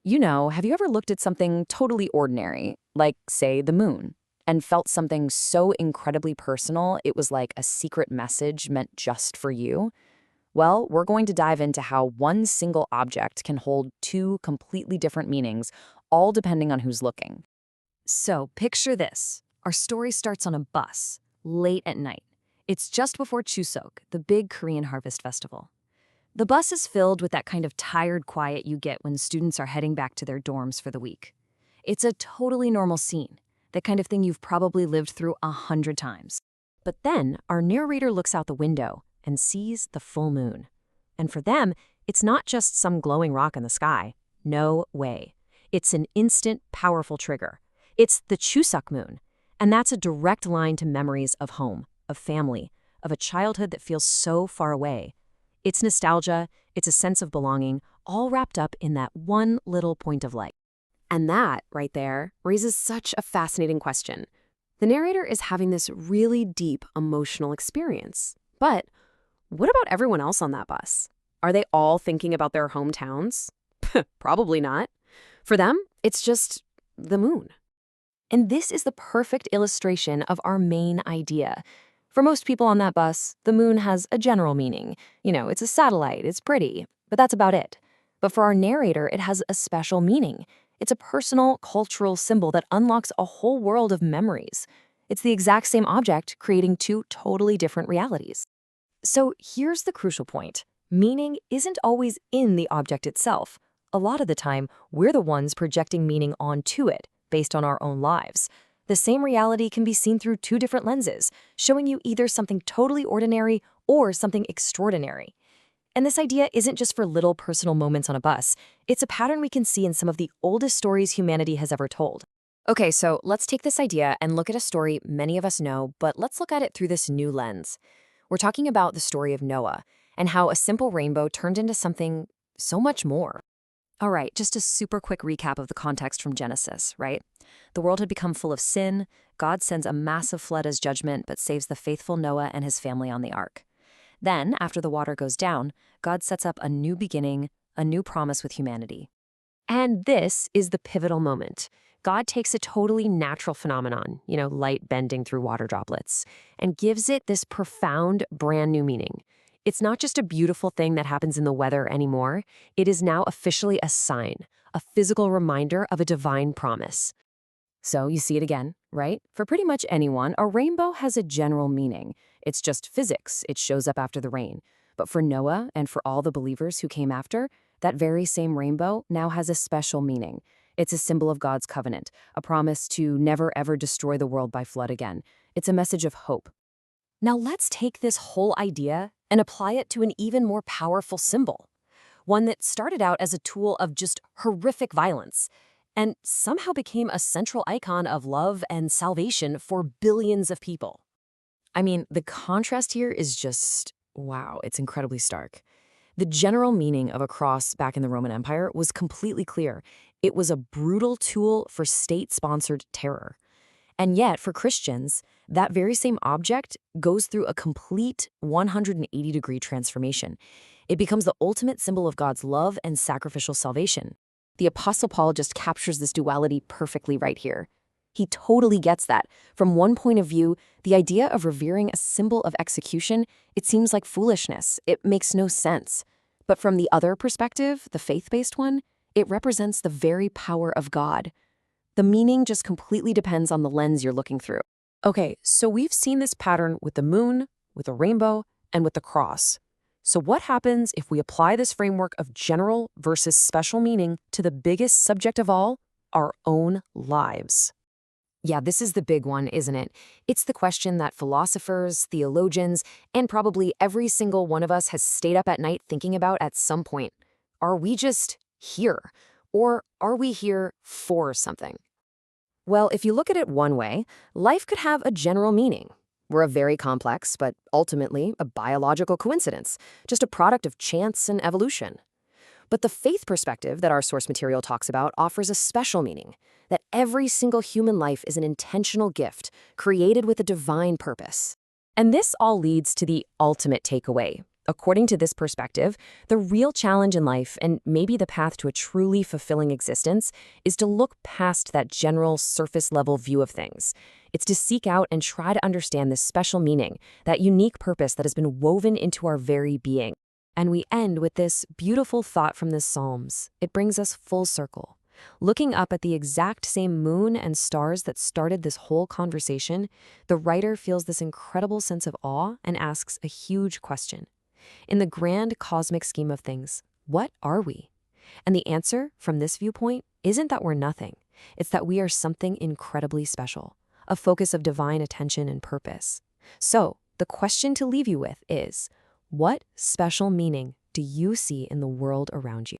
Have you ever looked at something totally ordinary, like, say, the moon, and felt something so incredibly personal it was like a secret message meant just for you? Well, we're going to dive into how one single object can hold two completely different meanings, all depending on who's looking. So, picture this. Our story starts on a bus, late at night. It's just before Chuseok, the big Korean harvest festival. The bus is filled with that kind of tired quiet you get when students are heading back to their dorms for the week. It's a totally normal scene, the kind of thing you've probably lived through 100 times. But then our narrator looks out the window and sees the full moon. And for them, it's not just some glowing rock in the sky. No way. It's an instant, powerful trigger. It's the Chuseok moon. And that's a direct line to memories of home, of family, of a childhood that feels so far away. It's nostalgia, it's a sense of belonging, all wrapped up in that one little point of light. And that, right there, raises such a fascinating question. The narrator is having this really deep emotional experience. But what about everyone else on that bus? Are they all thinking about their hometowns? Probably not. For them, it's just the moon. And this is the perfect illustration of our main idea. For most people on that bus, the moon has a general meaning. It's a satellite, it's pretty, but that's about it. But for our narrator, it has a special meaning. It's a personal, cultural symbol that unlocks a whole world of memories. It's the exact same object, creating two totally different realities. So here's the crucial point. Meaning isn't always in the object itself. A lot of the time, we're the ones projecting meaning onto it, based on our own lives. The same reality can be seen through two different lenses, showing you either something totally ordinary or something extraordinary. And this idea isn't just for little personal moments on a bus. It's a pattern we can see in some of the oldest stories humanity has ever told. Okay, so let's take this idea and look at a story many of us know, but let's look at it through this new lens. We're talking about the story of Noah and how a simple rainbow turned into something so much more. All right, just a super quick recap of the context from Genesis, right? The world had become full of sin. God sends a massive flood as judgment, but saves the faithful Noah and his family on the ark. Then, after the water goes down, God sets up a new beginning, a new promise with humanity. And this is the pivotal moment. God takes a totally natural phenomenon, light bending through water droplets, and gives it this profound, brand new meaning. It's not just a beautiful thing that happens in the weather anymore. It is now officially a sign, a physical reminder of a divine promise. So you see it again, right? For pretty much anyone, a rainbow has a general meaning. It's just physics. It shows up after the rain. But for Noah and for all the believers who came after, that very same rainbow now has a special meaning. It's a symbol of God's covenant, a promise to never ever destroy the world by flood again. It's a message of hope. Now let's take this whole idea and apply it to an even more powerful symbol. One that started out as a tool of just horrific violence and somehow became a central icon of love and salvation for billions of people. I mean, the contrast here is just, wow, it's incredibly stark. The general meaning of a cross back in the Roman Empire was completely clear. It was a brutal tool for state-sponsored terror. And yet, for Christians, that very same object goes through a complete 180-degree transformation. It becomes the ultimate symbol of God's love and sacrificial salvation. The Apostle Paul just captures this duality perfectly right here. He totally gets that. From one point of view, the idea of revering a symbol of execution, it seems like foolishness. It makes no sense. But from the other perspective, the faith-based one, it represents the very power of God. The meaning just completely depends on the lens you're looking through. Okay, so we've seen this pattern with the moon, with the rainbow, and with the cross. So what happens if we apply this framework of general versus special meaning to the biggest subject of all, our own lives? Yeah, this is the big one, isn't it? It's the question that philosophers, theologians, and probably every single one of us has stayed up at night thinking about at some point. Are we just here? Or are we here for something? Well, if you look at it one way, life could have a general meaning. We're a very complex, but ultimately a biological coincidence, just a product of chance and evolution. But the faith perspective that our source material talks about offers a special meaning, that every single human life is an intentional gift, created with a divine purpose. And this all leads to the ultimate takeaway. According to this perspective, the real challenge in life, and maybe the path to a truly fulfilling existence, is to look past that general surface-level view of things. It's to seek out and try to understand this special meaning, that unique purpose that has been woven into our very being. And we end with this beautiful thought from the Psalms. It brings us full circle. Looking up at the exact same moon and stars that started this whole conversation, the writer feels this incredible sense of awe and asks a huge question. In the grand cosmic scheme of things, what are we? And the answer, from this viewpoint, isn't that we're nothing. It's that we are something incredibly special, a focus of divine attention and purpose. So, the question to leave you with is, what special meaning do you see in the world around you?